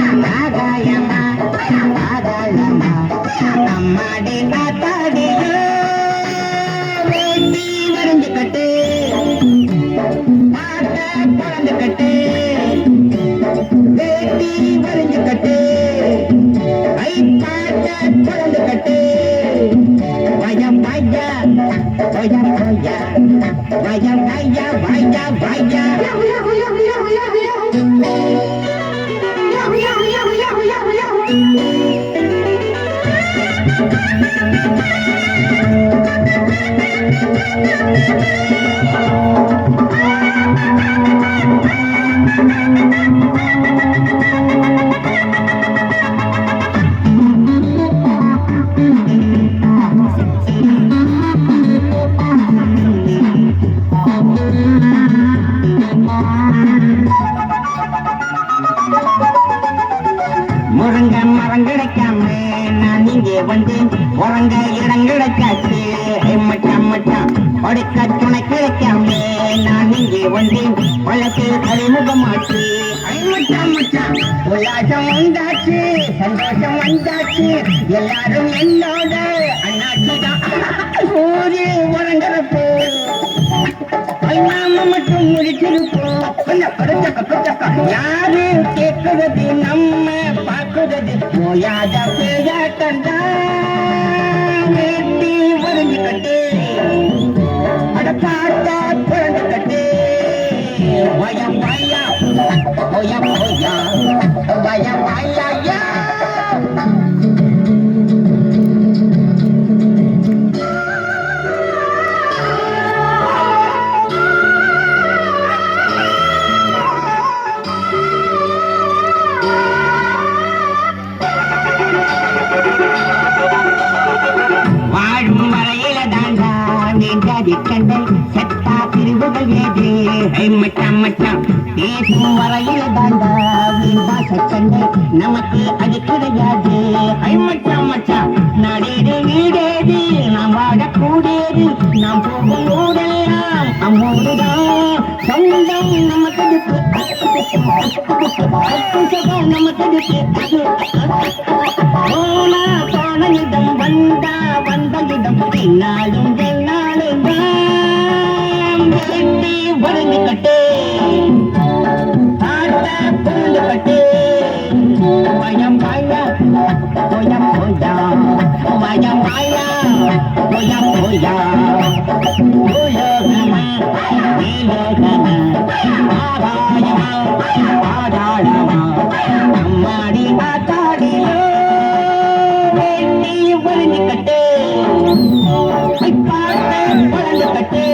ஆகாயமா ஆகாயமா அம்மாடி நாத்தாடியோ வேட்டி வரைஞ்சு கட்டு பாட்ட குழந்து கட்டு வேட்டி வரைஞ்சு கட்டு ஐ பாட்ட குழந்து கட்டு பயம் பையா பயம் பையா பயம் பையா பையா பையா முருங்க மரம் கிடைக்காம நான் இங்கே வந்தேன் உறங்க இடம் கிடைக்காச்சு மச்சான் மச்சான் படுக்க துணை கிடைக்காம நான் இங்கே வந்தேன் பழக்கு அறிமுகமாச்சு மச்சான் மச்சான் உல்லாசம் வந்தாச்சு சந்தோஷம் வந்தாச்சு எல்லாரும் என்னோட அண்ணாச்சுதான் ஊரு உறங்குறப்போ நாம மட்டும் முடிச்சிருப்போம் யாரு கேட்கிறது நம்ம பார்க்கிறது போயாத பேயாட்டா வேட்டி வரைஞ்சு கட்டு அட காட்டா பிறந்து கட்டு பயம் பையா பயம் பையா பயம் பையா வாழும் வரையில தாண்டா நீண்டாதி கண்டை செத்தா பிரிவுகள் ஏது மச்சான் மச்சான் பேசும் வரையில தாண்டா வீண்டா சச்சண்டை நமக்கு அது கிடையாது மச்சான் மச்சான் நாடேது வீடேது நாம் வாழக்கூடியது நாம் போகும் ஊரெல்லாம் அம்மோடுதான் சொந்தம் நமக்கு நமக்கு போனலிடம் வந்தா வந்தலிடம் பின்னாலும் பின்னாலும் வேட்டி வரைஞ்சு கட்டு ஆட்ட புரிந்து கட்டு பயம் பாயா போயம் போயா பயம் பாயா போயம் போயா பூலோகமா நீலோகமா ஆகாயமா ஆதாளமா அம்மாடி ஆத்தாடியோ வேட்டி வரைஞ்சு கட்டு பாட்ட குழந்து கட்டு